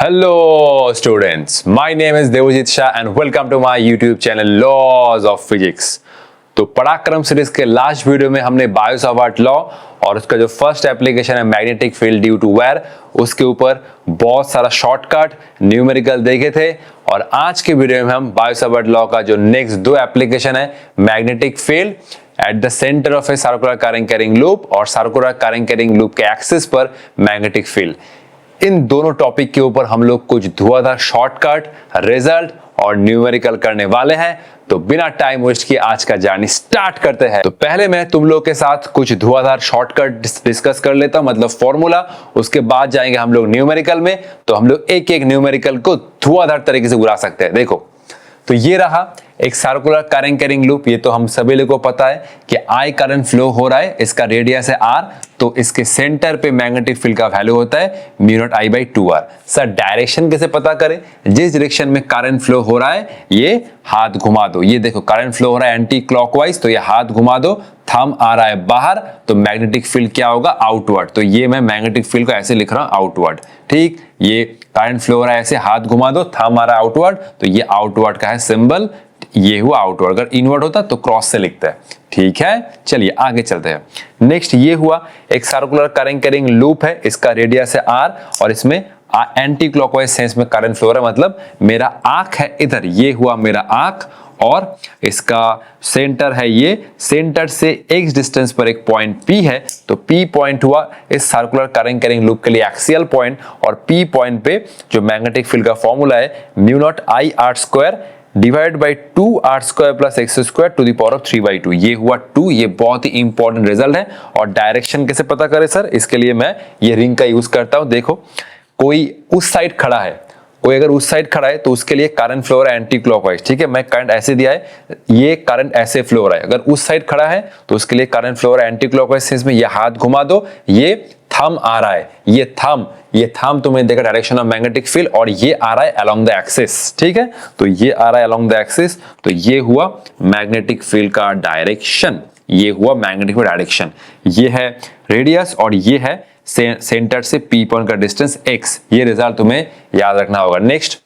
Hello students, my name is Devojit Shah and welcome to my YouTube channel Laws of Physics। तो पराक्रम series के last video में हमने Biot-Savart law और उसका जो फर्स्ट एप्लीकेशन है magnetic field due to wire, उसके ऊपर बहुत सारा शॉर्टकट न्यूमेरिकल देखे थे। और आज के वीडियो में हम बायो-सावर्ट लॉ का जो नेक्स्ट दो एप्लीकेशन है magnetic field at the centre of a circular current carrying loop और सर्कुलर करंट कैरिंग लूप के एक्सिस पर मैग्नेटिक फील्ड, इन दोनों टॉपिक के ऊपर हम लोग कुछ धुआंधार शॉर्टकट, रिजल्ट और न्यूमेरिकल करने वाले हैं। तो बिना टाइम वेस्ट किए आज का जर्नी स्टार्ट करते हैं। तो पहले मैं तुम लोग के साथ कुछ धुआंधार शॉर्टकट डिस्कस कर लेता हूं, मतलब फॉर्मूला। उसके बाद जाएंगे हम लोग न्यूमेरिकल में। तो हम लोग एक एक न्यूमेरिकल को धुआंधार तरीके से बुला सकते हैं। देखो, तो ये रहा एक सर्कुलर करंट कैरिंग लूप। ये तो हम सभी लोगों को पता है कि आई करंट फ्लो हो रहा है, इसका रेडियस है आर, तो इसके सेंटर पे मैग्नेटिक फील्ड का वैल्यू होता है mu naught I by 2r। Sir direction कैसे पता करें? जिस डायरेक्शन में करंट फ्लो हो रहा है ये हाथ घुमा दो। ये देखो करंट फ्लो हो रहा है एंटी क्लॉकवाइज, तो ये हाथ घुमा दो, थंब आ रहा है बाहर, तो मैग्नेटिक फील्ड क्या होगा? आउटवर्ड। तो ये मैं मैग्नेटिक फील्ड को ऐसे लिख रहा हूं आउटवर्ड। ठीक, ये करंट फ्लो हो रहा है ऐसे, हाथ घुमा दो, थंब आ रहा है आउटवर्ड, तो ये आउटवर्ड का है सिंबल। ये हुआ आउटवर्ड। अगर इनवर्ड होता तो क्रॉस से लिखते हैं। ठीक है, चलिए आगे चलते हैं। नेक्स्ट ये हुआ एक सर्कुलर करंट कैरिंग लूप है, इसका रेडियस है आर और इसमें एंटी क्लॉकवाइज सेंस में करंट फ्लो हो रहा है, मतलब मेरा आंख है इधर, ये हुआ मेरा आंख और इसका सेंटर है ये, सेंटर से x डिस्टेंस पर एक पॉइंट P है, तो P पॉइंट हुआ इस सर्कुलर करंट कैरिंग लूप के लिए एक्सियल पॉइंट। और P पॉइंट पे जो मैग्नेटिक फील्ड का फॉर्मूला है mu naught I R square divide by 2r square plus x square to the power of 3/2। ये हुआ 2। ये बहुत ही इंपॉर्टेंट रिजल्ट है। और डायरेक्शन कैसे पता करें सर? इसके लिए मैं ये रिंग का यूज करता हूं। देखो, कोई उस साइड खड़ा है, कोई अगर उस साइड खड़ा है तो उसके लिए करंट फ्लो हो रहा है एंटी क्लॉकवाइज। ठीक है, मैं करंट ऐसे दिया है, ये करंट ऐसे फ्लो हो रहा है। अगर उस साइड खड़ा है तो उसके लिए करंट फ्लो हो रहा है एंटी क्लॉकवाइज सेंस में। ये हाथ घुमा दो, ये थंब आ रहा है, ये थंब तुमने देखा डायरेक्शन ऑफ मैग्नेटिक फील्ड, और ये आ रहा है अलोंग द एक्सिस। ठीक है, तो ये आ रहा है अलोंग द एक्सिस, तो ये हुआ मैग्नेटिक फील्ड का डायरेक्शन। ये हुआ मैग्नेटिक फील्ड डायरेक्शन। ये है रेडियस और ये है सेंटर से P पॉइंट का डिस्टेंस x। ये रिजल्ट तुम्हें याद रखना होगा। नेक्स्ट,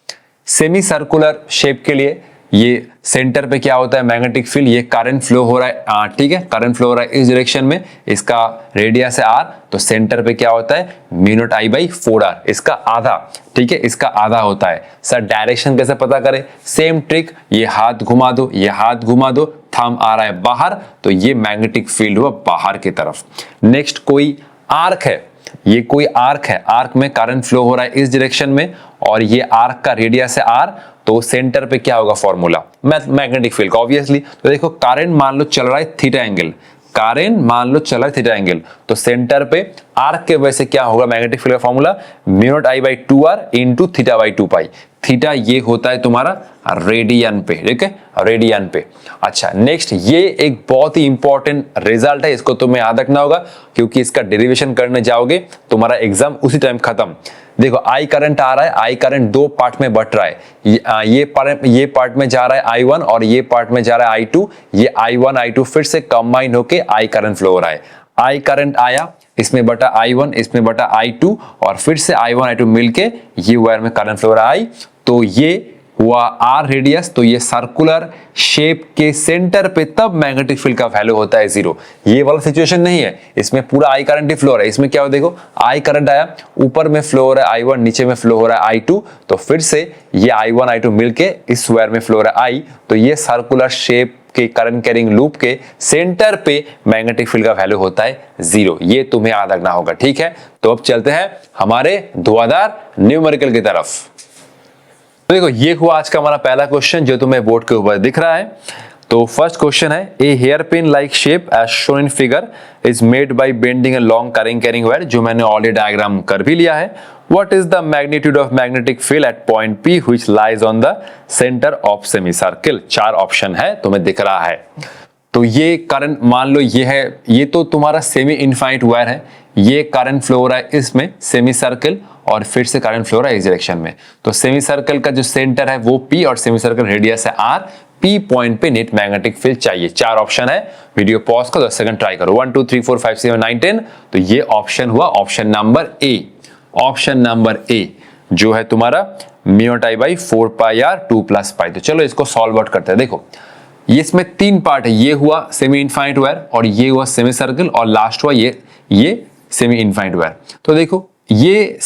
सेमी सर्कुलर शेप के लिए ये सेंटर पे क्या होता है मैग्नेटिक फील्ड, ये करंट फ्लो हो रहा है r। ठीक है, करंट फ्लो हो रहा है इस डायरेक्शन में, इसका रेडियस है r, तो सेंटर पे क्या होता है mu naught I by 4r, इसका आधा। ठीक है, इसका आधा होता है। सर डायरेक्शन कैसे पता करें? सेम ट्रिक, ये हाथ घुमा दो, ये हाथ घुमा दो, थंब आ रहा है बाहर, तो ये मैग्नेटिक फील्ड हुआ बाहर की तरफ। नेक्स्ट, कोई आर्क है, ये कोई आर्क है, आर्क में करंट फ्लो हो रहा है इस डायरेक्शन में और ये आर्क का रेडियस है r, तो सेंटर पे क्या होगा फॉर्मूला मैग्नेटिक फील्ड का? ऑब्वियसली, तो देखो करंट मान लो चल रहा है थीटा एंगल, करंट मान लो चल रहा है थीटा एंगल, तो सेंटर पे आर्क के वजह से क्या होगा मैग्नेटिक फील्ड का formula mu naught I by 2r into theta by 2 pi. Theta ये होता है तुम्हारा रेडियन पे। ठीक है, रेडियन पे। अच्छा, नेक्स्ट, ये एक बहुत ही इंपॉर्टेंट रिजल्ट है, इसको तुम्हें याद रखना होगा क्योंकि इसका डेरिवेशन करने जाओगे तुम्हारा एग्जाम उसी टाइम खत्म। देखो, आई करंट आ रहा है, आई करंट दो पार्ट में बट रहा है। ये पार्ट में जा रहा है I1 और ये पार्ट में जा रहा है I2। ये I1 I2 फिर से कंबाइन होके आई करंट फ्लो हो रहा है। आई करंट आया, इसमें बटा I1, इसमें बटा I2 और फिर से I1 I2 मिलके ये वायर में करंट फ्लो हो रहा है। तो ये हुआ R रेडियस, तो ये सर्कुलर शेप के सेंटर पे तब मैग्नेटिक फील्ड का वैल्यू होता है 0। ये वाला सिचुएशन नहीं है, इसमें पूरा आई करंट ही फ्लो हो रहा है। इसमें क्या हो, देखो आई करंट आया, ऊपर में फ्लो हो रहा है I1, नीचे में फ्लो हो रहा है I2, तो फिर से ये I1 I2 मिलके इस वायर में फ्लो हो रहा है I, तो ये सर्कुलर शेप के करंट कैरिंग लूप के सेंटर पे मैग्नेटिक फील्ड का वैल्यू होता है 0। ये तुम्हें याद रखना होगा। ठीक है, तो अब चलते हैं हमारे धुआंधार न्यूमेरिकल की तरफ। तो देखो, ये हुआ आज का हमारा पहला क्वेश्चन जो तुम्हें बोर्ड के ऊपर दिख रहा है। तो फर्स्ट क्वेश्चन है, a hairpin like shape as shown in figure is made by bending a long current carrying wire, जो मैंने ऑलरेडी डायग्राम कर भी लिया है। What is the magnitude of magnetic field at point P which lies on the centre of semicircle? 4 option है, तुम्हें दिख रहा है। तो ये करंट मान लो ये है, ये तो तुम्हारा सेमी इनफाइनाइट वायर है, ये करंट फ्लो हो रहा है इसमें सेमी सर्कल और फिर से करंट फ्लो हो रहा है इस डायरेक्शन में। तो सेमी सर्कल का जो सेंटर है वो P और सेमी सर्कल रेडियस है R। P पॉइंट पे नेट मैग्नेटिक फील्ड चाहिए। 4 ऑप्शन है, वीडियो पॉज करो 10 सेकंड ट्राई करो। 1 2 3 4 5 6 7 9 10, तो ये ऑप्शन हुआ option number A. Option number A. जो है तुम्हारा mu naught I by 4 pi R 2 plus pi. तो चलो इसको सॉल्व आउट करते हैं। देखो ये इसमें 3 पार्ट है, ये हुआ सेमी इनफाइनाइट वायर और ये हुआ सेमी सर्कल और लास्ट हुआ ये सेमी इनफाइनाइट वायर। तो देखो ये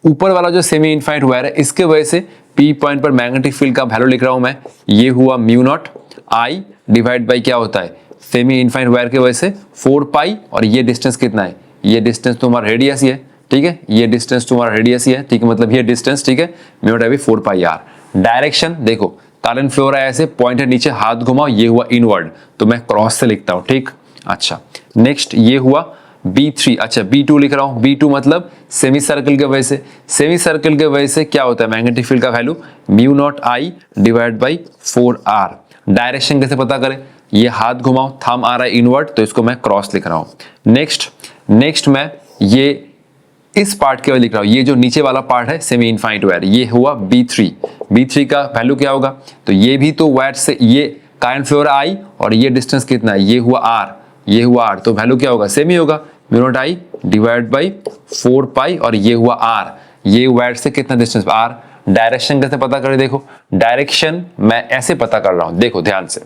ऊपर वाला जो सेमी इनफाइनाइट वायर है इसके वजह से पी पॉइंट पर मैग्नेटिक फील्ड का वैल्यू लिख रहा हूं मैं, ये हुआ mu naught I divide by क्या होता है सेमी इनफाइनाइट वायर के वजह से 4 पाई और ये डिस्टेंस कितना है, ये डिस्टेंस तुम्हारा रेडियस ही है, ठीक है, ये डिस्टेंस तुम्हारा रेडियस ही है, ठीक है, मतलब ये डिस्टेंस, ठीक है, mu naught I 4 pi R. Direction देखो करंट फ्लो हो रहा है ऐसे, पॉइंट है नीचे, हाथ घुमाओ, ये हुआ इनवर्ड, तो मैं क्रॉस से लिखता हूं, ठीक। अच्छा नेक्स्ट ये हुआ B3, अच्छा B2 लिख रहा हूं, B2 मतलब सेमी सर्कल के वजह से, सेमी सर्कल के वजह से क्या होता है मैग्नेटिक फील्ड का value mu naught I divide by 4R। Direction कैसे पता करें, ये हाथ घुमाओ, थंब आ रहा है इनवर्ड, तो इसको मैं क्रॉस लिख रहा हूं। नेक्स्ट मैं ये इस पार्ट के लिख रहा हूं, ये जो नीचे वाला पार्ट है सेमी इनफाइनाइट वायर, ये हुआ B3 का वैल्यू क्या होगा, तो ये भी तो वायर से ये करंट फ्लो आई और ये डिस्टेंस कितना है, ये हुआ R, तो वैल्यू क्या होगा सेम ही होगा, mu naught I divide by 4 पाई और ये हुआ R, ये वायर से कितना डिस्टेंस R। डायरेक्शन कैसे पता करें, देखो डायरेक्शन मैं ऐसे पता कर रहा हूं, देखो ध्यान से,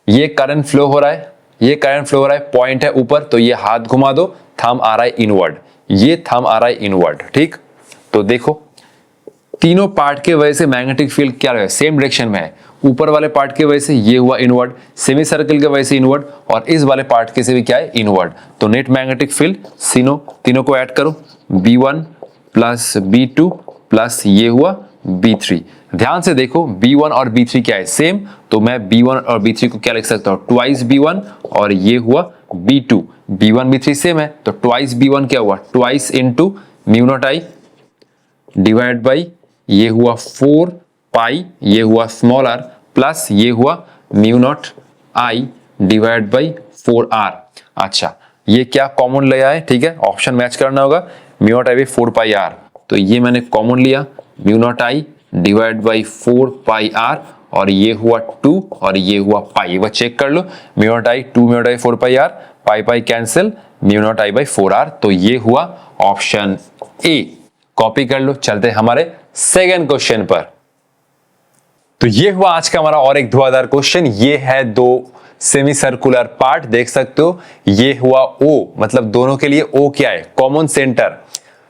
ये करंट फ्लो हो रहा है, पॉइंट है ऊपर, तो ये हाथ घुमा दो, थंब आ रहा है इनवर्ड, ये थंब आ रहा है इनवर्ड, ठीक। तो देखो तीनों पार्ट के वजह से मैग्नेटिक फील्ड क्या है सेम डायरेक्शन में है, ऊपर वाले पार्ट के वजह से ये हुआ इनवर्ड, सेमी सर्कल के वजह से इनवर्ड और इस वाले पार्ट के से भी क्या है इनवर्ड, तो नेट मैग्नेटिक फील्ड तीनों को ऐड करो, B1 प्लस B2 प्लस ये हुआ B3। ध्यान से देखो B1 और B3 क्या है सेम, तो मैं B1 और B3 को क्या लिख सकता हूं ट्वाइस B1 और ये हुआ B2, B1 B3 सेम है तो ट्वाइस B1 क्या हुआ twice into mu naught I divide by ये हुआ 4 पाई, ये हुआ स्मॉल r प्लस ये हुआ mu naught I divide by 4R। अच्छा ये क्या कॉमन लिया है, ठीक है, ऑप्शन मैच करना होगा, mu naught I by 4 pi r, तो ये मैंने कॉमन लिया mu naught I divide by 4 pi r और ये हुआ 2 और ये हुआ पाई, वह चेक कर लो, mu naught I 2 mu naught I 4 pi r, pi cancel, mu naught I by 4R, तो ये हुआ ऑप्शन ए। कॉपी कर लो, चलते हमारे सेकंड क्वेश्चन पर। तो ये हुआ आज का हमारा और एक धुआंधार क्वेश्चन, ये है दो सेमी सर्कुलर पार्ट, देख सकते हो, ये हुआ O, मतलब दोनों के लिए O क्या है कॉमन सेंटर,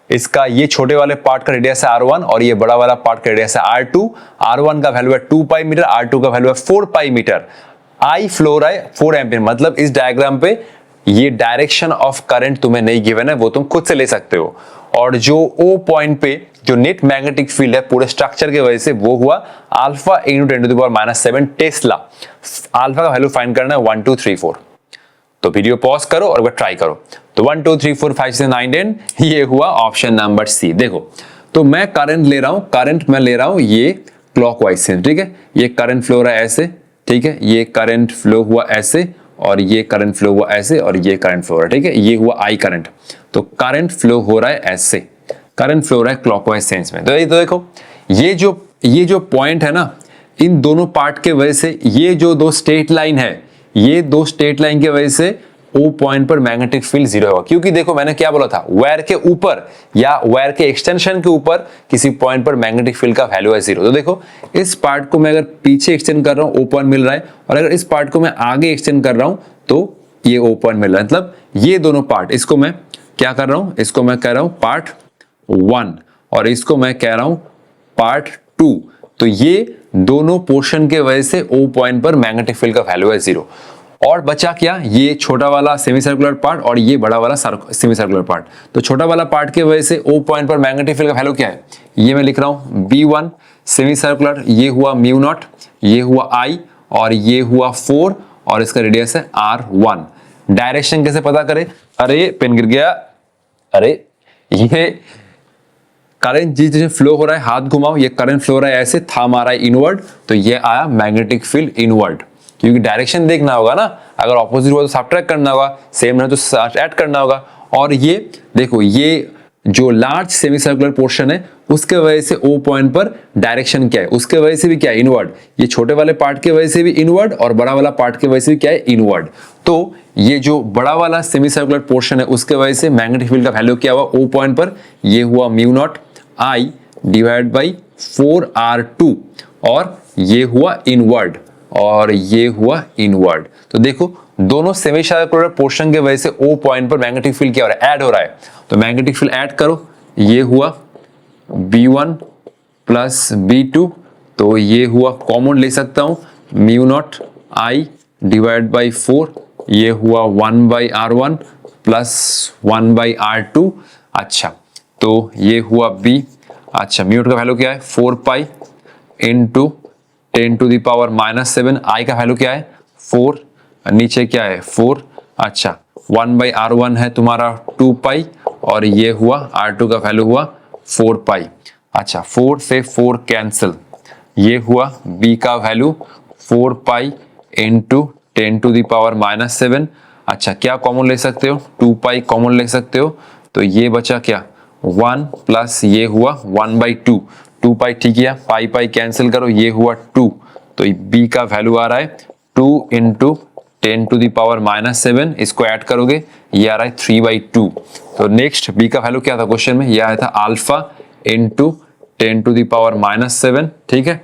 इसका ये छोटे वाले पार्ट का रेडियस है R1 और ये बड़ा वाला पार्ट का रेडियस है R2, R1 का वैल्यू है 2 पाई मीटर, R2 का वैल्यू है 4 पाई मीटर, आई फ्लो रहा है 4 एम्पियर, मतलब इस डायग्राम पे ये डायरेक्शन ऑफ करंट तुम्हें नहीं गिवन है, वो तुम खुद से ले सकते हो, और जो O पॉइंट पे जो नेट मैग्नेटिक फील्ड है पूरे स्ट्रक्चर के वजह से वो हुआ अल्फा × 10⁻⁻⁷ टेस्ला। अल्फा का वैल्यू फाइंड करना है 1 2 3 4, तो वीडियो पॉज करो और वो ट्राई करो। तो 1 2 3 4 5 6 9 10, ये हुआ ऑप्शन नंबर सी। देखो तो मैं करंट ले रहा हूं, करंट मैं ले रहा हूं ये क्लॉकवाइज से, ठीक है, ये करंट फ्लो रहा है ऐसे, ठीक है, ये करंट फ्लो हुआ ऐसे और ये करंट फ्लो हुआ ऐसे और ये करंट फ्लो हो रहा है, ठीक है, ये हुआ आई करंट, तो करंट फ्लो हो रहा है ऐसे, करंट फ्लो हो रहा है क्लॉकवाइज सेंस में। तो ये तो देखो ये जो पॉइंट है ना, इन दोनों पार्ट के वजह से ये जो दो स्ट्रेट लाइन है, ये दो स्ट्रेट लाइन की वजह से O पॉइंट पर मैग्नेटिक फील्ड जीरो होगा, क्योंकि देखो मैंने क्या बोला था, वायर के ऊपर या वायर के एक्सटेंशन के ऊपर किसी पॉइंट पर मैग्नेटिक फील्ड का वैल्यू है जीरो। तो देखो इस पार्ट को मैं अगर पीछे एक्सटेंड कर रहा हूं O पॉइंट मिल रहा है, और अगर इस पार्ट को मैं आगे एक्सटेंड कर रहा हूं तो ये O पॉइंट मिल रहा है, मतलब ये दोनों पार्ट, इसको मैं क्या कर रहा हूं, इसको मैं कह रहा हूं पार्ट 1 और इसको मैं कह रहा हूं पार्ट 2, तो ये दोनों पोर्शन के वजह से O पॉइंट पर मैग्नेटिक फील्ड का वैल्यू है जीरो। और बचा क्या, ये छोटा वाला सेमी सर्कुलर पार्ट और ये बड़ा वाला सेमी सर्कुलर पार्ट, तो छोटा वाला पार्ट की वजह से O पॉइंट पर मैग्नेटिक फील्ड का वैल्यू क्या है, ये मैं लिख रहा हूं B1 सेमी सर्कुलर, ये हुआ म्यू नॉट, ये हुआ I और ये हुआ 4 और इसका रेडियस है R1। डायरेक्शन कैसे पता करें, अरे पेन गिर गया, अरे ये करंट जिस फ्लो हो रहा है, हाथ घुमाओ, ये करंट फ्लो हो रहा है ऐसे, थंब आ रहा है इनवर्ड, तो ये आया मैग्नेटिक फील्ड इनवर्ड, क्योंकि डायरेक्शन देखना होगा ना, अगर ऑपोजिट हुआ तो सब्ट्रैक्ट करना होगा, सेम है तो ऐड करना होगा। और ये देखो ये जो लार्ज सेमी सर्कुलर पोर्शन है उसके वजह से O पॉइंट पर डायरेक्शन क्या है, उसके वजह से भी क्या है इनवर्ड, ये छोटे वाले पार्ट के वजह से भी इनवर्ड और बड़ा वाला पार्ट के वजह से भी क्या है इनवर्ड। तो ये जो बड़ा वाला सेमी सर्कुलर पोर्शन है उसके वजह से मैग्नेटिक फील्ड का वैल्यू क्या हुआ O पॉइंट पर, ये हुआ mu naught I divide by 4r2 और ये हुआ इनवर्ड और ये हुआ इनवर्ड। तो देखो दोनों सेमी सर्कुलर पोर्शन के वजह से O पॉइंट पर मैग्नेटिक फील्ड क्या हो रहा है, ऐड हो रहा है। तो मैग्नेटिक फील्ड ऐड करो, ये हुआ B1 प्लस B2, तो ये हुआ कॉमन ले सकता हूं mu naught I divide by 4, ये हुआ 1 by R1 plus 1 by R2। अच्छा तो ये हुआ B। अच्छा म्यू नॉट का वैल्यू क्या है 4 pi into 10 to the power minus 7, I का वैल्यू क्या है 4, नीचे क्या है 4। अच्छा 1 बाई R1 है तुम्हारा 2 पाई और ये हुआ R2 का वैल्यू हुआ 4 पाई। अच्छा 4 से 4 कैंसिल, ये हुआ B का value 4 pi into 10 to the power minus 7। अच्छा क्या कॉमन ले सकते हो, 2 पाई कॉमन ले सकते हो, तो ये बचा क्या 1 प्लस ये हुआ 1 बाई 2, 2 पाई ठीक है, पाई पाई कैंसिल करो, ये हुआ 2, तो B का वैल्यू आ रहा है 2 into 10 to the power minus 7, इसको ऐड करोगे ये आ रहा है 3 बाई 2। तो नेक्स्ट B का वैल्यू क्या था क्वेश्चन में, ये आया था alpha into 10 to the power minus 7, ठीक है,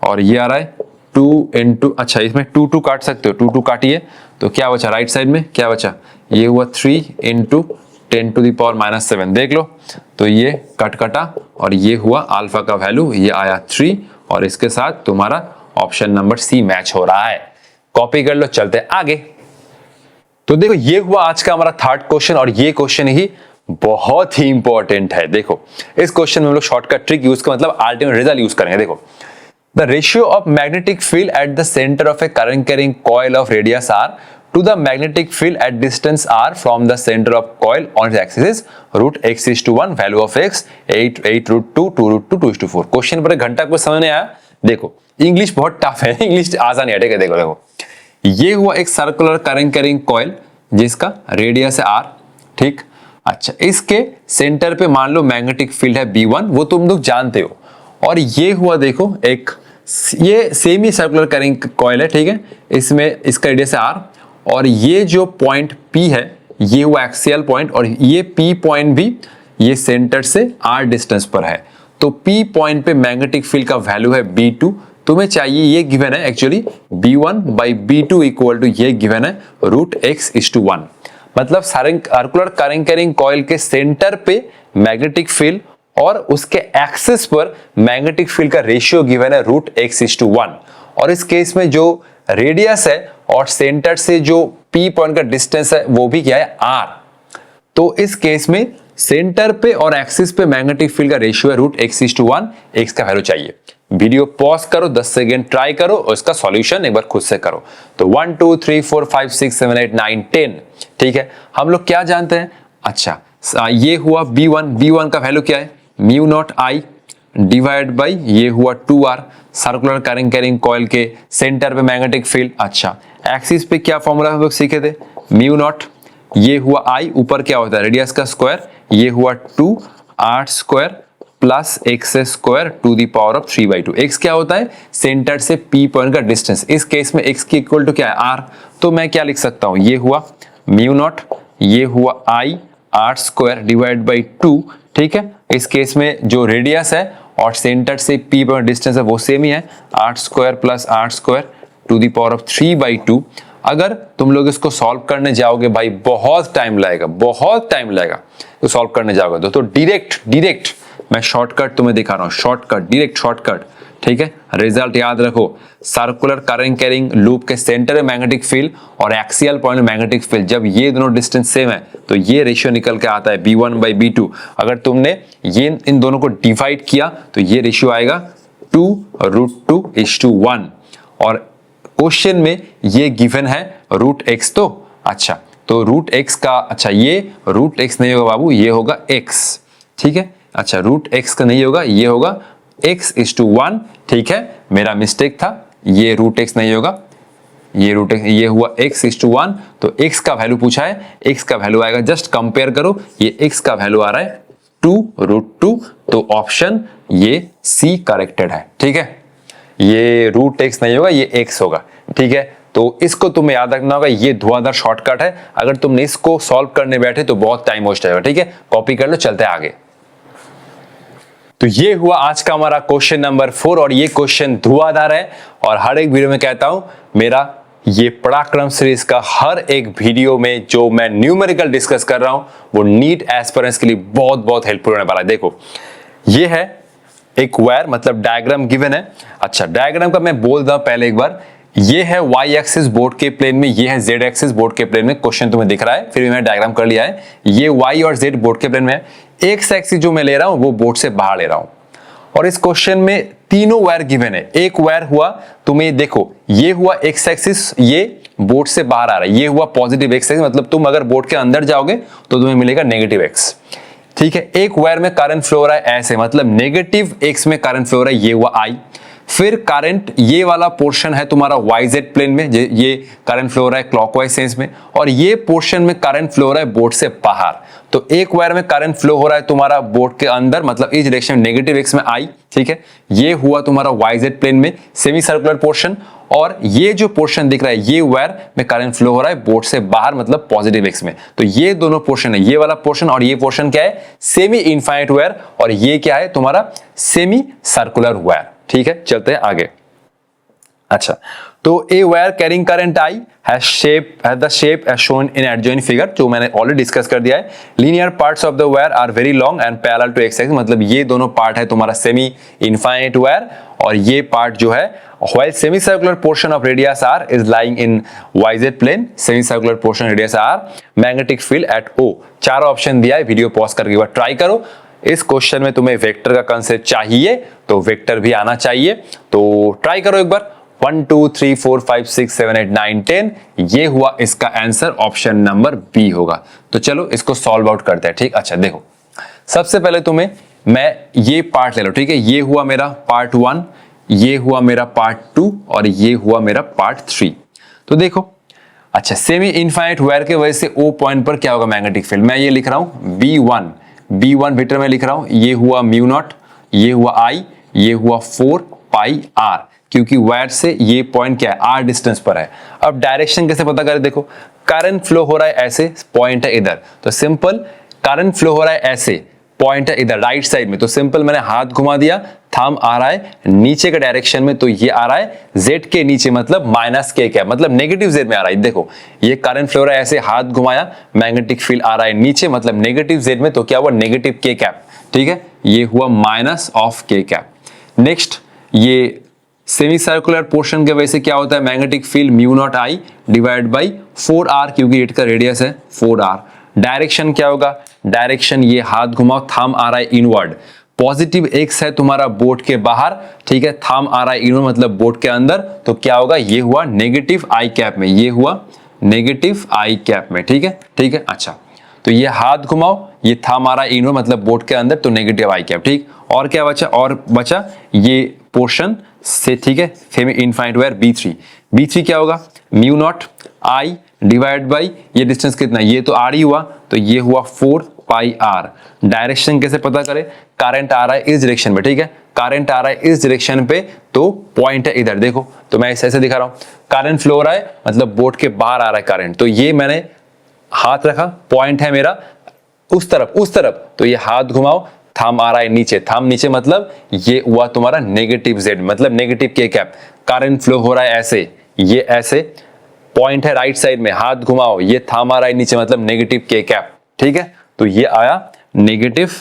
और ये आ रहा है 2 इंटू, अच्छा इसमें 2 2 काट सकते हो, 2 2 काटिए, तो क्या बचा राइट साइड में, क्या बचा, ये हुआ 3 into 10 to the power minus 7, देख लो, तो ये कट कटा और ये हुआ अल्फा का वैल्यू, ये आया 3, और इसके साथ तुम्हारा ऑप्शन नंबर सी मैच हो रहा है। कॉपी कर लो, चलते आगे। तो देखो ये हुआ आज का हमारा थर्ड क्वेश्चन, और ये क्वेश्चन ही बहुत ही इंपॉर्टेंट है। देखो इस क्वेश्चन में हम लोग शॉर्टकट ट्रिक यूज कर मतलब अल्टीमेट रिजल्ट यूज करेंगे। देखो the ratio of magnetic field at the centre of A current carrying coil of radius r to the magnetic field at distance r from the center of coil on its axis is root x is to 1, value of x 8 root 2 2 root 2 2 is to 4। Question पर घंटा को समझ नहीं आया, देखो English बहुत tough है, English आसान है, ठीक है। देखो देखो ये हुआ एक सर्कुलर करंट कैरिंग कॉइल जिसका रेडियस है r, ठीक। अच्छा इसके सेंटर पे मान लो मैग्नेटिक फील्ड है B1, वो तुम लोग जानते हो, और ये हुआ देखो एक ये सेमी सर्कुलर करंट कॉइल है, ठीक है, इसमें इसका रेडियस है r, और ये जो पॉइंट P है ये वो एक्सियल पॉइंट, और ये P पॉइंट भी ये सेंटर से r डिस्टेंस पर है। तो P पॉइंट पे मैग्नेटिक फील्ड का वैल्यू है B2, तुम्हें चाहिए, ये गिवन है actually B1 by B2 equal to ये गिवन है रूट x इज टू 1। मतलब सर्कुलर करंट कैरिंग कॉइल के सेंटर पे मैग्नेटिक फील्ड और उसके एक्सिस पर मैग्नेटिक फील्ड का रेशियो गिवन है रूट x इज टू 1, और इस केस में जो रेडियस है और सेंटर से जो P पॉइंट का डिस्टेंस है वो भी क्या है r। तो इस केस में सेंटर पे और एक्सिस पे मैग्नेटिक फील्ड का रेशियो है root x is to 1, x का वैल्यू चाहिए। वीडियो पॉज करो, 10 सेकेंड ट्राई करो और इसका सॉल्यूशन एक बार खुद से करो। तो 1 2 3 4 5 6 7 8 9 10, ठीक है। हम लोग क्या जानते हैं, अच्छा ये हुआ B1 का वैल्यू क्या है mu not I divide by ये हुआ 2r, circular current carrying coil के सेंटर पे मैग्नेटिक फील्ड। अच्छा एक्सिस पे क्या फॉर्मूला हम लोग सीखे थे, म्यू नॉट, ये हुआ I, ऊपर क्या होता है रेडियस का स्क्वायर, ये हुआ 2r square plus x square to the power of 3/2। x क्या होता है सेंटर से P पॉइंट का डिस्टेंस, इस केस में x की इक्वल टू क्या है r, तो मैं क्या लिख सकता हूं, ये हुआ म्यू नॉट, ये हुआ I r square divide by 2, ठीक है। इस केस में जो रेडियस है और सेंटर से P पॉइंट डिस्टेंस है वो सेम ही है, r square plus r square to the power of 3/2। अगर तुम लोग इसको सॉल्व करने जाओगे भाई बहुत टाइम लगेगा, बहुत टाइम लगेगा तो सॉल्व करने जाओगे तो डायरेक्ट मैं शॉर्टकट तुम्हें दिखा रहा हूं, शॉर्टकट, डायरेक्ट शॉर्टकट, ठीक है। रिजल्ट याद रखो, सर्कुलर करंट कैरिंग लूप के सेंटर में मैग्नेटिक फील्ड और एक्सियल पॉइंट में मैग्नेटिक फील्ड, जब ये दोनों डिस्टेंस सेम है तो ये रेशियो निकल के आता है B1 बाई B2। अगर तुमने ये इन दोनों को डिवाइड किया तो ये रेशियो आएगा 2 रूट 2 इज टू 1, और क्वेश्चन में ये गिवन है रूट x, तो अच्छा तो रूट x का, अच्छा ये रूट x नहीं होगा बाबू, ये होगा x, ठीक है। अच्छा रूट x का नहीं होगा, ये होगा x इज टू 1, ठीक है, मेरा मिस्टेक था, ये रूट x नहीं होगा, ये रूट x, ये हुआ x इज टू 1। तो x का वैल्यू पूछा है, x का वैल्यू आएगा, जस्ट कंपेयर करो, ये x का वैल्यू आ रहा है 2 रूट 2, तो ऑप्शन ये C करेक्टेड है, ठीक है। ये रूट x नहीं होगा, ये x होगा, ठीक है। तो इसको तुम्हें याद रखना होगा, ये धुआंधार शॉर्टकट है, अगर तुमने इसको सॉल्व करने बैठे तो बहुत टाइम वेस्ट जाएगा, ठीक है। कॉपी कर लो, चलते आगे। तो ये हुआ आज का हमारा क्वेश्चन नंबर 4 और ये क्वेश्चन धुआंधार है और हर एक वीडियो में कहता हूं मेरा ये पराक्रम सीरीज का हर एक वीडियो में जो मैं न्यूमेरिकल डिस्कस कर रहा हूं वो नीट एस्पिरेंट्स के लिए बहुत बहुत हेल्पफुल होने वाला है। देखो ये है एक वायर, मतलब डायग्राम गिवन है। अच्छा, डायग्राम का मैं बोल दूं पहले एक बार, ये है वाई एक्सिस बोर्ड के प्लेन में, ये है जेड एक्सिस बोर्ड के प्लेन में। क्वेश्चन तुम्हें दिख रहा है, फिर भी मैंने डायग्राम कर लिया है। ये वाई और जेड बोर्ड के प्लेन में है। एक्स एक्सिस जो मैं ले रहा हूं वो बोर्ड से बाहर ले रहा हूं और इस क्वेश्चन में तीनों वायर गिवन है। एक वायर हुआ, तुम्हें देखो ये हुआ एक्स एक्सिस, ये बोर्ड से बाहर आ रहा है, ये हुआ पॉजिटिव एक्स एक्सिस, मतलब तुम अगर बोर्ड के अंदर जाओगे तो तुम्हें मिलेगा नेगेटिव एक्स। ठीक है, एक वायर में करंट फ्लो हो रहा है ऐसे, मतलब नेगेटिव एक्स में करंट फ्लो हो रहा है, ये हुआ आई। फिर करंट ये वाला पोर्शन है तुम्हारा वाईजेड प्लेन में, ये करंट फ्लो हो रहा है क्लॉकवाइज सेंस में, और ये पोर्शन में करंट फ्लो हो रहा है बोर्ड से बाहर। तो एक वायर में करंट फ्लो हो रहा है तुम्हारा बोर्ड के अंदर, मतलब इस डायरेक्शन में नेगेटिव एक्स में आई। ठीक है, ये हुआ तुम्हारा वाईजेड प्लेन में सेमी सर्कुलर पोर्शन, और ये जो पोर्शन दिख रहा है ये वायर में करंट फ्लो हो रहा है बोर्ड से बाहर, मतलब पॉजिटिव एक्स में। तो ये दोनों पोर्शन है, ये वाला पोर्शन और ये पोर्शन क्या है, सेमी इनफाइनाइट वायर, और ये क्या है तुम्हारा सेमी सर्कुलर वायर। ठीक है, चलते हैं आगे। अच्छा, तो a wire carrying current I has the shape as shown in adjoint figure, जो मैंने ऑलरेडी डिस्कस कर दिया है। Linear parts of the wire are very long and parallel to x axis, मतलब ये दोनों पार्ट है तुम्हारा सेमी इनफाइनाइट वायर, और ये पार्ट जो है while semicircular portion of radius r is lying in yz plane, semicircular portion radius r, magnetic field at O। चार ऑप्शन दिया है, वीडियो पॉज करके एक बार ट्राई करो। इस क्वेश्चन में तुम्हें वेक्टर का कंसेप्ट चाहिए तो वेक्टर भी आना चाहिए, तो ट्राई करो एक बार। 1 2 3 4 5 6 7 8 9 10, ये हुआ इसका आंसर, ऑप्शन नंबर बी होगा। तो चलो इसको सॉल्व आउट करते हैं। ठीक, अच्छा देखो, सबसे पहले तुम्हें मैं ये पार्ट ले लो। ठीक है, ये हुआ मेरा पार्ट 1, ये हुआ मेरा पार्ट 2 और ये हुआ मेरा पार्ट 3। तो देखो, अच्छा सेमी इनफाइनाइट वायर के वजह से ओ पॉइंट पर क्या होगा मैग्नेटिक फील्ड, मैं ये लिख रहा हूं B1 वेक्टर में लिख रहा हूं, ये हुआ म्यू नॉट, ये हुआ आई, ये हुआ 4 पाई आर, क्योंकि वायर से ये पॉइंट क्या है, आर डिस्टेंस पर है। अब डायरेक्शन कैसे पता करें, देखो करंट फ्लो हो रहा है ऐसे, पॉइंट है इधर, तो सिंपल करंट फ्लो हो रहा है ऐसे, पॉइंट है इधर राइट साइड में, तो सिंपल मैंने हाथ घुमा दिया, थंब आ रहा है नीचे के डायरेक्शन में, तो ये आ रहा है जेड के नीचे, मतलब माइनस के क्या, मतलब नेगेटिव जेड में आ रहा है। देखो ये करंट फ्लो हो रहा है ऐसे, हाथ घुमाया, मैग्नेटिक फील्ड आ रहा है नीचे, मतलब नेगेटिव जेड में, तो क्या हुआ नेगेटिव के कैप। ठीक है, ये हुआ माइनस ऑफ के कैप। नेक्स्ट, ये सेमी सर्कुलर पोर्शन के वजह से क्या होता है, magnetic field mu naught I divide by 4r, क्योंकि इट का रेडियस है 4r। डायरेक्शन क्या होगा, डायरेक्शन ये हाथ घुमाओ, थंब आ रहा है इनवर्ड, पॉजिटिव एक्स है तुम्हारा बोर्ड के बाहर। ठीक है, थंब आ रहा है इनवर्ड मतलब बोर्ड के अंदर, तो क्या होगा, ये हुआ नेगेटिव आई कैप में, ये हुआ नेगेटिव आई कैप में। ठीक है, ठीक है, अच्छा तो ये हाथ घुमाओ, ये थंब आ रहा है इनवर्ड मतलब बोर्ड के अंदर, तो नेगेटिव आई कैप। ठीक, और क्या बचा, और बचा ये पोर्शन से, ठीक है, सेमी इनफाइनाइट वायर B3 क्या होगा, mu naught I divide by ये डिस्टेंस कितना, ये तो आर ही हुआ, तो ये हुआ 4 पाई आर। डायरेक्शन कैसे पता करें, करंट आ रहा है इस डायरेक्शन में। ठीक है, करंट आ रहा है इस डायरेक्शन पे, तो पॉइंट है इधर, देखो तो मैं ऐसे दिखा रहा हूं, करंट फ्लो हो रहा है मतलब बोर्ड के बाहर आ रहा है करंट, तो ये मैंने हाथ रखा, पॉइंट है मेरा उस तरफ, तो ये हाथ घुमाओ, थंब आ रहा है नीचे, थंब नीचे मतलब ये हुआ तुम्हारा नेगेटिव जेड, मतलब नेगेटिव के कैप। करंट फ्लो हो रहा है ऐसे, ये ऐसे, पॉइंट है राइट साइड में, हाथ घुमाओ, ये थंब आ रहा है नीचे मतलब नेगेटिव के कैप। ठीक है, तो ये आया नेगेटिव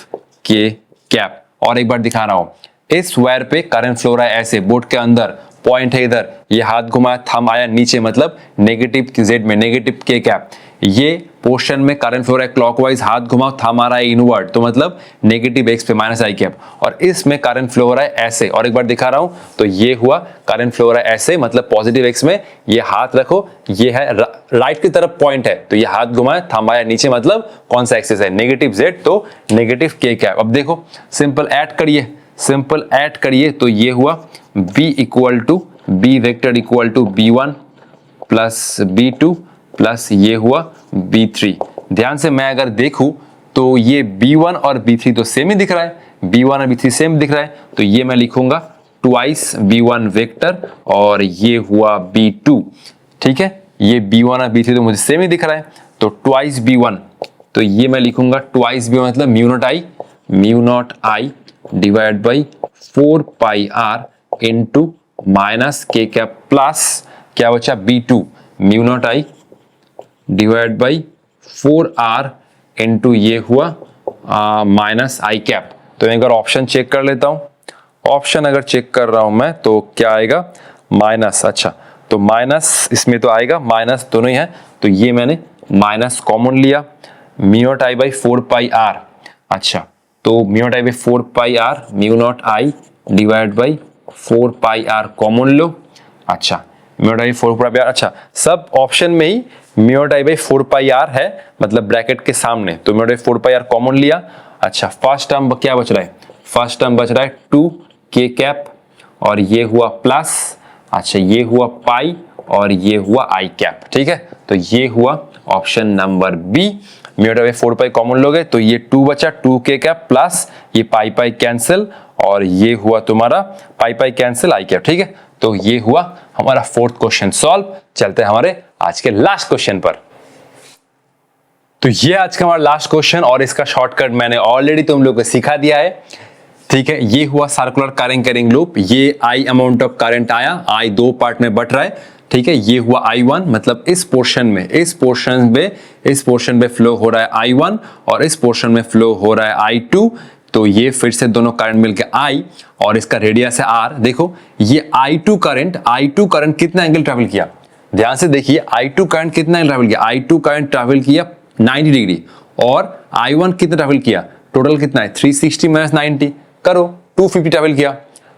के कैप। और एक बार दिखा रहा हूं, इस वायर पे करंट फ्लो हो रहा है ऐसे, बोर्ड के अंदर, पॉइंट है इधर, ये हाथ घुमाया, थंब आया नीचे मतलब नेगेटिव जेड में, नेगेटिव के कैप। ये पोर्शन में करंट फ्लो हो रहा है क्लॉकवाइज, हाथ घुमाओ, थंब आ रहा है इनवर्ड, तो मतलब नेगेटिव एक्स पे माइनस आई कैप। और इसमें करंट फ्लो हो रहा है ऐसे, और एक बार दिखा रहा हूं, तो ये हुआ करंट फ्लो हो रहा है ऐसे, मतलब पॉजिटिव एक्स में, ये हाथ रखो, ये है राइट की तरफ पॉइंट है, तो ये हाथ घुमाया, थंब आया नीचे मतलब कौन सा एक्सिस है, नेगेटिव जेड, तो नेगेटिव के कैप। अब देखो सिंपल ऐड करिए, तो ये हुआ B vector equal to B1 plus B2 plus ये हुआ B3। ध्यान से मैं अगर देखूं तो ये B1 और B3 तो सेम ही दिख रहा है, B1 और B3 सेम दिख रहा है, तो ये मैं लिखूंगा ट्वाइस B1 वेक्टर और ये हुआ B2। ठीक है, ये B1 और B3 तो मुझे सेम ही दिख रहा है, तो ट्वाइस B1, तो ये मैं लिखूंगा ट्वाइस B1 मतलब mu naught I divide by 4 pi R into minus के कैप प्लस क्या बचा B2 mu naught I divide by 4R into ये हुआ माइनस आई कैप। तो एक बार ऑप्शन चेक कर लेता हूं। ऑप्शन अगर चेक कर रहा हूं मैं तो क्या आएगा माइनस, अच्छा तो माइनस इसमें तो आएगा, माइनस दोनों ही है तो ये मैंने माइनस कॉमन लिया, mu naught I by 4 pi r. अच्छा तो mu naught I by 4 pi r mu naught I divide by 4 pi r common लो। अच्छा mu naught I 4 pi r, अच्छा सब ऑप्शन में ही mu naught I by 4 pi r है, मतलब ब्रैकेट के सामने, तो mu naught I 4 pi r common लिया। अच्छा फर्स्ट टर्म क्या बच रहा है, फर्स्ट टर्म बच रहा है 2 के कैप और ये हुआ प्लस, अच्छा ये हुआ पाई और ये हुआ आई कैप, ठीक है। तो ये हुआ option number B. Mu naught I by 4 pi common लोगे तो ये 2 बचा, 2 के कैप प्लस ये पाई पाई कैंसिल और ये हुआ तुम्हारा पाई पाई कैंसिल आई कैप, ठीक है। तो ये हुआ हमारा फोर्थ क्वेश्चन सॉल्व। चलते हैं हमारे आज के लास्ट क्वेश्चन पर। तो ये आज का हमारा लास्ट क्वेश्चन और इसका शॉर्टकट मैंने ऑलरेडी तुम लोग को सिखा दिया है, ठीक है। ये हुआ सर्कुलर कैरिंग लूप, ये आई अमाउंट ऑफ करंट आया, आई दो पार्ट में बट रहा है, ठीक है। ये हुआ I1, मतलब इस पोर्शन में फ्लो हो रहा है I1 और इस पोर्शन में फ्लो हो रहा है I2। तो ये फिर से दोनों करंट मिलके I और इसका रेडियस है R। देखो ये I2 करंट कितना एंगल ट्रैवल किया, ध्यान से देखिए I2 करंट कितना एंगल ट्रैवल किया, I2 करंट ट्रैवल किया 90 डिग्री और I1 कितना ट्रैवल किया, टोटल कितना है 360 माइनस 90 करो 250 ट्रैवल किया।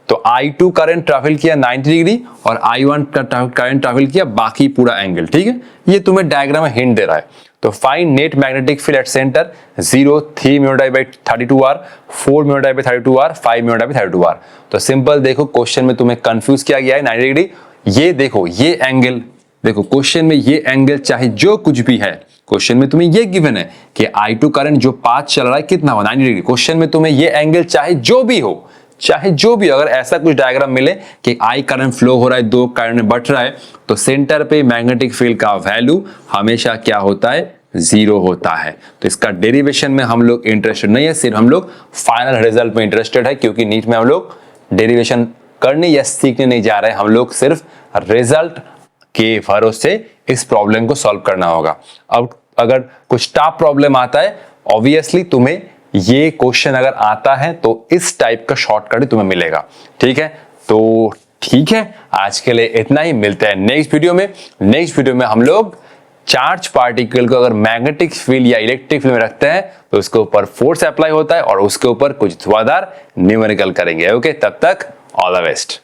तो I2 करंट ट्रैवल किया 90 डिग्री और I1 का करंट ट्रैवल किया बाकी पूरा एंगल, ठीक है। ये तुम्हें डायग्राम में हिंट दे रहा है। तो find net magnetic field at centre 0 3 mu naught I by 32R 4 mu naught I by 32R 5 mu naught I by 32R। तो सिंपल देखो क्वेश्चन में तुम्हें कंफ्यूज किया गया है 90 डिग्री। ये देखो ये एंगल, देखो क्वेश्चन में ये एंगल चाहे जो कुछ भी है, क्वेश्चन में तुम्हें ये गिवन है कि I2 करंट जो पाथ चल रहा है कितना हो 90 डिग्री। क्वेश्चन में तुम्हें ये एंगल चाहे जो भी हो, अगर ऐसा कुछ डायग्राम मिले कि I करंट फ्लो हो रहा है, दो करंट में बट रहा है, तो सेंटर पे मैग्नेटिक फील्ड का वैल्यू हमेशा क्या होता है 0 होता है। तो इसका डेरिवेशन में हम लोग इंटरेस्टेड नहीं है, सिर्फ हम लोग फाइनल रिजल्ट में इंटरेस्टेड है, क्योंकि नीट में हम लोग डेरिवेशन करने या सीखने नहीं जा रहे हैं, हम लोग सिर्फ रिजल्ट के भरोसे इस प्रॉब्लम को सॉल्व करना होगा। अब अगर कुछ टफ प्रॉब्लम आता है, ऑब्वियसली तुम्हें ये क्वेश्चन अगर आता है तो इस टाइप का शॉर्टकट तुम्हें मिलेगा, ठीक है। तो ठीक है, आज के लिए इतना ही, मिलते हैं नेक्स्ट वीडियो में। नेक्स्ट वीडियो में हम लोग चार्ज पार्टिकल को अगर मैग्नेटिक फील्ड या इलेक्ट्रिक फील्ड में रखते हैं तो उसके ऊपर फोर्स अप्लाई होता है और उसके ऊपर कुछ धुआंधार न्यूमेरिकल करेंगे। ओके, तब तक ऑल द बेस्ट।